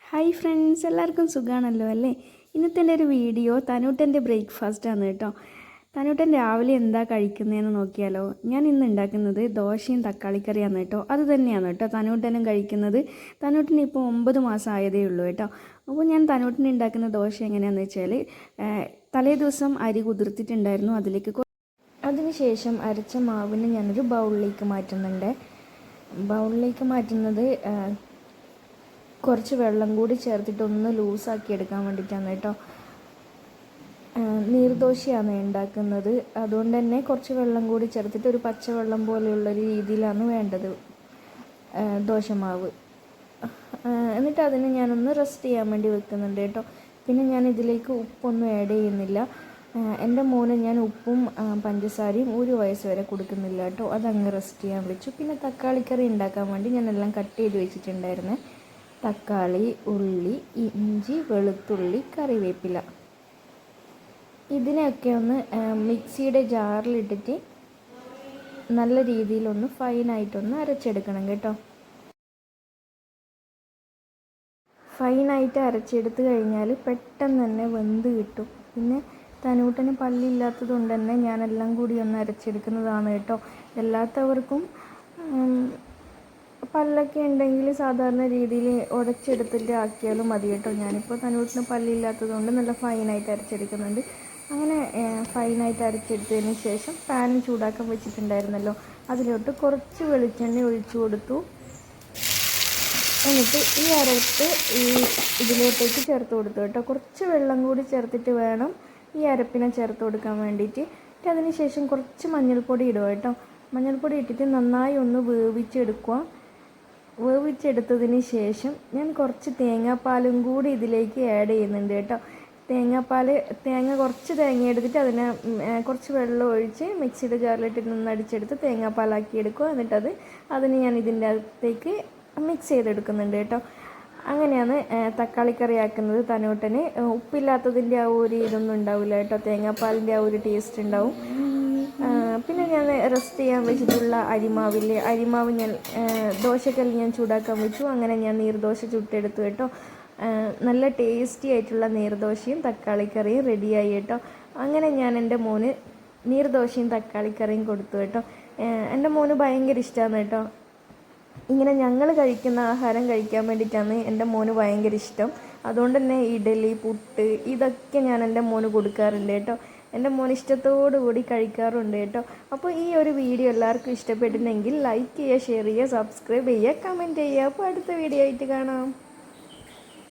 Hi friends, എല്ലാവർക്കും സുഖമാണല്ലോ അല്ലേ? ഇന്നത്തെ എൻ്റെ ഒരു വീഡിയോ തനൂട്ടൻ്റെ ബ്രേക്ക്ഫാസ്റ്റാണ് കേട്ടോ. തനൂട്ടൻ രാവിലെ എന്താ കഴിക്കുന്നതെന്ന് നോക്കിയാലോ. ഞാൻ ഇന്ന് ഉണ്ടാക്കുന്നത് ദോശയും തക്കാളിക്കറിയാണ് കേട്ടോ. അത് തന്നെയാണ് കേട്ടോ തനൂട്ടനും കഴിക്കുന്നത്. തനൂട്ടന് ഇപ്പോൾ 9 മാസം ആയതേ ഉള്ളൂ കേട്ടോ. അപ്പോൾ ഞാൻ തനൂട്ടന് ഉണ്ടാക്കുന്ന ദോശ എങ്ങനെയാണെന്ന് വെച്ചാൽ, തലേ ദിവസം അരി കുതിർത്തിട്ടുണ്ടായിരുന്നു. അതിനുശേഷം അരച്ച മാവിന് ഞാനൊരു ബൗളിലേക്ക് മാറ്റുന്നുണ്ട്. ബൗളിലേക്ക് മാറ്റുന്നത് കുറച്ച് വെള്ളം കൂടി ചേർത്തിട്ട് ഒന്ന് ലൂസാക്കി എടുക്കാൻ വേണ്ടിയിട്ടാണ് കേട്ടോ. നീർദോശയാണ് ഉണ്ടാക്കുന്നത്. അതുകൊണ്ട് തന്നെ കുറച്ച് വെള്ളം കൂടി ചേർത്തിട്ട് ഒരു പച്ചവെള്ളം പോലെയുള്ളൊരു രീതിയിലാണ് വേണ്ടത് ദോശമാവ്. എന്നിട്ട് അതിന് ഞാനൊന്ന് റെസ്റ്റ് ചെയ്യാൻ വേണ്ടി വെക്കുന്നുണ്ട് കേട്ടോ. പിന്നെ ഞാൻ ഇതിലേക്ക് ഉപ്പൊന്നും ആഡ് ചെയ്യുന്നില്ല. എൻ്റെ മോന് ഞാൻ ഉപ്പും പഞ്ചസാരയും 1 വയസ്സ് വരെ കൊടുക്കുന്നില്ല കേട്ടോ. അതങ്ങ് റെസ്റ്റ് ചെയ്യാൻ വെച്ചു. പിന്നെ തക്കാളിക്കറി ഉണ്ടാക്കാൻ വേണ്ടി ഞാനെല്ലാം കട്ട് ചെയ്ത് വെച്ചിട്ടുണ്ടായിരുന്നേ. തക്കാളി, ഉള്ളി, ഇഞ്ചി, വെളുത്തുള്ളി, കറിവേപ്പില, ഇതിനെയൊക്കെ ഒന്ന് മിക്സിയുടെ ജാറിലിട്ടിട്ട് നല്ല രീതിയിലൊന്ന് ഫൈനായിട്ടൊന്ന് അരച്ചെടുക്കണം കേട്ടോ. ഫൈനായിട്ട് അരച്ചെടുത്ത് കഴിഞ്ഞാൽ പെട്ടെന്ന് തന്നെ വെന്ത് കിട്ടും. പിന്നെ തനൂട്ടന് പല്ലില്ലാത്തത് കൊണ്ട് തന്നെ ഞാനെല്ലാം കൂടി ഒന്ന് അരച്ചെടുക്കുന്നതാണ് കേട്ടോ. എല്ലാത്തവർക്കും പല്ലൊക്കെ ഉണ്ടെങ്കിൽ സാധാരണ രീതിയിൽ ഉടച്ചെടുത്തിട്ട് ആക്കിയാലും മതി കേട്ടോ. ഞാനിപ്പോൾ തനൂട്ടിന് പല്ലില്ലാത്തത് കൊണ്ട് നല്ല ഫൈനായിട്ട് അരച്ചെടുക്കുന്നുണ്ട്. അങ്ങനെ ഫൈനായിട്ട് അരച്ചെടുത്തതിന് ശേഷം പാനും ചൂടാക്കാൻ വെച്ചിട്ടുണ്ടായിരുന്നല്ലോ, അതിലോട്ട് കുറച്ച് വെളിച്ചെണ്ണ ഒഴിച്ചു കൊടുത്തു. എന്നിട്ട് ഈ അരപ്പ് ഇതിലോട്ടേക്ക് ചേർത്ത് കൊടുത്തു കേട്ടോ. കുറച്ച് വെള്ളം കൂടി ചേർത്തിട്ട് വേണം ഈ അരപ്പിനെ ചേർത്ത് കൊടുക്കാൻ വേണ്ടിയിട്ട്. അതിന് ശേഷം കുറച്ച് മഞ്ഞൾപ്പൊടി ഇടുക കേട്ടോ. മഞ്ഞൾപ്പൊടി ഇട്ടിട്ട് നന്നായി ഒന്ന് വേവിച്ചെടുത്തതിന് ശേഷം ഞാൻ കുറച്ച് തേങ്ങാപ്പാലും കൂടി ഇതിലേക്ക് ആഡ് ചെയ്യുന്നുണ്ട് കേട്ടോ. കുറച്ച് തേങ്ങ എടുത്തിട്ട് അതിനെ കുറച്ച് വെള്ളം ഒഴിച്ച് മിക്സിയുടെ ജാറിലിട്ടിട്ട് ഒന്ന് അടിച്ചെടുത്ത് തേങ്ങാപ്പാലാക്കി എടുക്കുക. എന്നിട്ടത് ഞാൻ ഇതിൻ്റെ അകത്തേക്ക് മിക്സ് ചെയ്തെടുക്കുന്നുണ്ട് കേട്ടോ. അങ്ങനെയാണ് തക്കാളിക്കറി ആക്കുന്നത്. തനൂട്ടന് ഉപ്പില്ലാത്തതിൻ്റെ ആ ഒരു ഇതൊന്നും ഉണ്ടാവില്ല കേട്ടോ. തേങ്ങാപ്പാലിൻ്റെ ആ ഒരു ടേസ്റ്റ് ഉണ്ടാവും. പിന്നെ ഞാൻ റെസ്റ്റ് ചെയ്യാൻ വെച്ചിട്ടുള്ള അരിമാവ് ഞാൻ ദോശക്കല്ല് ഞാൻ ചൂടാക്കാൻ വെച്ചു. അങ്ങനെ ഞാൻ നീർദോശ ചുട്ടെടുത്തു കേട്ടോ. നല്ല ടേസ്റ്റി ആയിട്ടുള്ള നീർദോശയും തക്കാളിക്കറിയും റെഡിയായി കേട്ടോ. അങ്ങനെ ഞാൻ എൻ്റെ മോന് നീർദോശയും തക്കാളിക്കറിയും കൊടുത്തു കേട്ടോ. എൻ്റെ മോന് ഭയങ്കര ഇഷ്ടമാണ് കേട്ടോ. ഇങ്ങനെ ഞങ്ങൾ കഴിക്കുന്ന ആഹാരം കഴിക്കാൻ വേണ്ടിയിട്ടാണ് എൻ്റെ മോന് ഭയങ്കര ഇഷ്ടം. അതുകൊണ്ട് തന്നെ ഇഡലി, പുട്ട് ഇതൊക്കെ ഞാൻ എൻ്റെ മോന് കൊടുക്കാറുണ്ട് കേട്ടോ. എൻ്റെ മോൻ ഇഷ്ടത്തോടു കൂടി കഴിക്കാറുണ്ട് കേട്ടോ. അപ്പോൾ ഈ ഒരു വീഡിയോ എല്ലാവർക്കും ഇഷ്ടപ്പെട്ടിട്ടുണ്ടെങ്കിൽ ലൈക്ക് ചെയ്യുക, ഷെയർ ചെയ്യുക, സബ്സ്ക്രൈബ് ചെയ്യുക, കമൻറ്റ് ചെയ്യുക. അപ്പോൾ അടുത്ത വീഡിയോ ആയിട്ട് കാണാം.